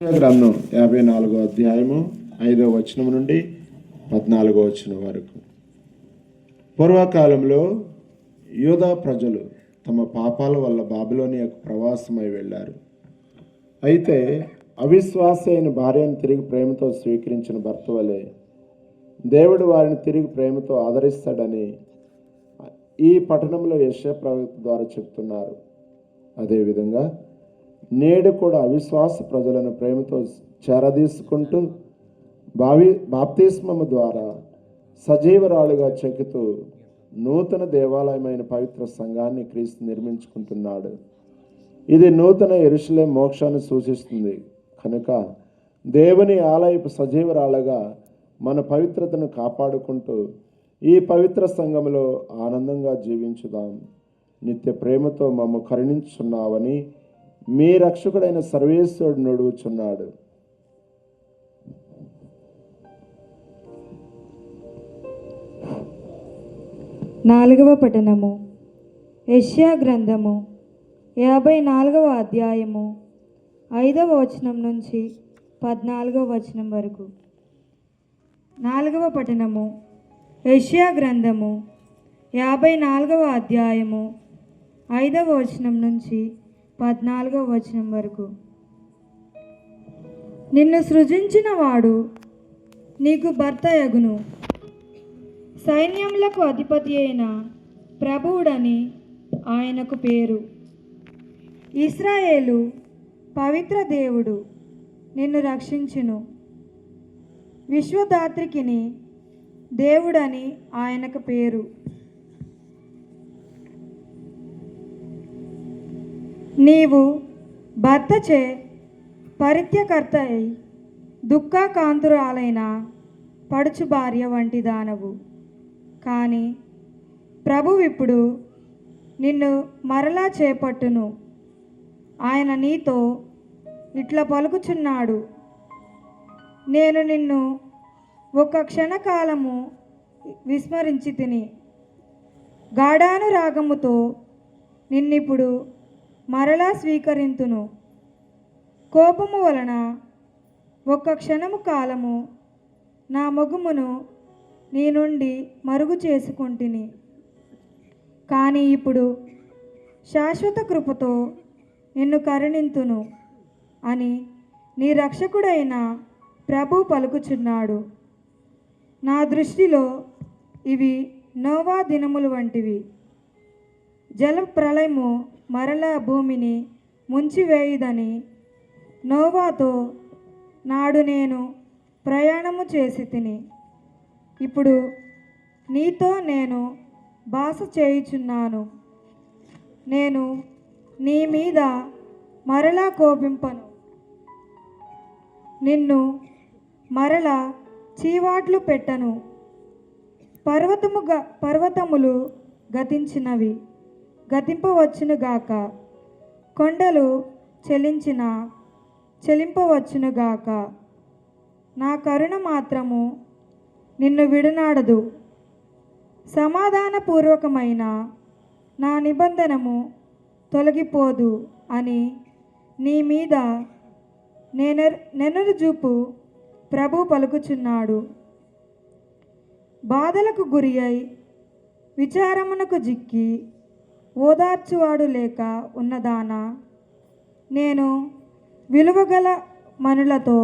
గ్రంథం 54వ అధ్యాయము 5వ వచనం నుండి 14వ వచనం వరకు. పూర్వకాలంలో యూదా ప్రజలు తమ పాపాల వల్ల బాబిలోనియాకు ప్రవాసమై వెళ్ళారు. అయితే అవిశ్వాసి అయిన భార్యను తిరిగి ప్రేమతో స్వీకరించిన భర్త వలె దేవుడు వారిని తిరిగి ప్రేమతో ఆదరిస్తాడని ఈ పట్టణంలో యెషయా ప్రవక్త ద్వారా చెప్తున్నారు. అదేవిధంగా నేడు కూడా అవిశ్వాస ప్రజలను ప్రేమతో చేరదీసుకుంటూ బాప్తిస్మము ద్వారా సజీవరాలుగా చెక్కుతూ నూతన దేవాలయమైన పవిత్ర సంఘాన్ని క్రీస్తు నిర్మించుకుంటున్నాడు. ఇది నూతన యెరూషలేము మోక్షాన్ని సూచిస్తుంది. కనుక దేవుని ఆలయపు సజీవరాలుగా మన పవిత్రతను కాపాడుకుంటూ ఈ పవిత్ర సంఘములో ఆనందంగా జీవించుదాం. నిత్య ప్రేమతో మమ్ము కరుణించున్నావని మీ రక్షకుడైన సర్వేశ్వరుడు నడువుచున్నాడు. నాలుగవ పఠనము. యెషయా గ్రంథము 54వ అధ్యాయము 5వ వచనం నుంచి 14వ వచనం వరకు. నాలుగవ పఠనము. యెషయా గ్రంథము 54వ అధ్యాయము 5వ వచనం నుంచి 14వ వచనం వరకు. నిన్ను సృజించిన వాడు నీకు భర్త యగును, సైన్యములకు అధిపతి అయిన ప్రభువుడని ఆయనకు పేరు. ఇశ్రాయేలు పవిత్ర దేవుడు నిన్ను రక్షించును, విశ్వదాత్రికిని దేవుడని ఆయనకు పేరు. నీవు భర్తచే పరిత్యకర్త అయి దుఃఖకాంతురాలైన పడుచు భార్య వంటి దానవు. కానీ ప్రభువిప్పుడు నిన్ను మరలా చేపట్టును. ఆయన నీతో ఇట్లా పలుకుచున్నాడు, నేను నిన్ను ఒక క్షణకాలము విస్మరించి తిని గాఢానురాగముతో నిన్నిప్పుడు మరలా స్వీకరింతును. కోపము వలన ఒక్క క్షణము కాలము నా మొగుమును నీ నుండి మరుగు చేసుకుంటుని, కానీ ఇప్పుడు శాశ్వత కృపతో నిన్ను కరుణింతును అని నీ రక్షకుడైన ప్రభు పలుకుచున్నాడు. నా దృష్టిలో ఇవి నోవా దినములు వంటివి. జల ప్రళయము మరలా భూమిని ముంచివేయుదని నోవాతో నాడు నేను ప్రయాణము చేసి తిని, ఇప్పుడు నీతో నేను బాస చేయుచున్నాను. నేను నీ మీద మరలా కోపింపను, నిన్ను మరలా చీవాట్లు పెట్టను. పర్వతములు గతించినవి, గతింపవచ్చునుగాక. కొండలు చెలింపవచ్చునుగాక. నా కరుణ మాత్రము నిన్ను విడనాడదు. సమాధానపూర్వకమైన నా నిబంధనము తొలగిపోదు అని నీ మీద నెనరుజూపు ప్రభు పలుకుచున్నాడు. బాధలకు గురి అయి విచారమునకు జిక్కి ఓదార్చువాడు లేక ఉన్నదానా, నేను విలువగల మనులతో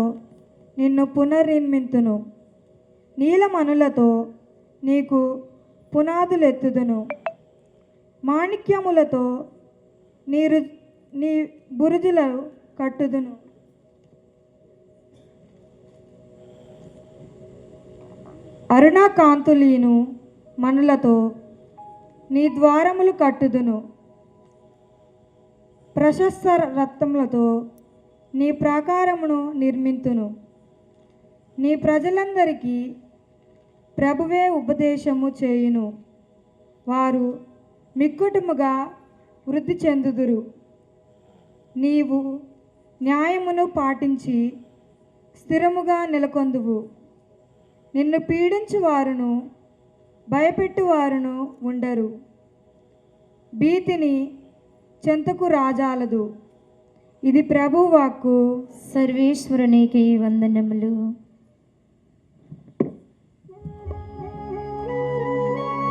నిన్ను పునర్నిర్మింతును, నీలమనులతో నీకు పునాదులెత్తుదును, మాణిక్యములతో నీ బురుజులు కట్టుదును. అరుణాకాంతులీను మనులతో నీ ద్వారములు కట్టుదును, ప్రశస్త రత్నములతో నీ ప్రాకారమును నిర్మింతును. నీ ప్రజలందరికీ ప్రభువే ఉపదేశము చేయును, వారు మిక్కుటముగా వృద్ధి చెందుదురు. నీవు న్యాయమును పాటించి స్థిరముగా నెలకొందువు. నిన్ను పీడించు వారును భయపెట్టువారును ఉండరు. భీతిని చెంతకు రాజాలదు. ఇది ప్రభు వాక్కు. సర్వేశ్వరునికి వందనములు.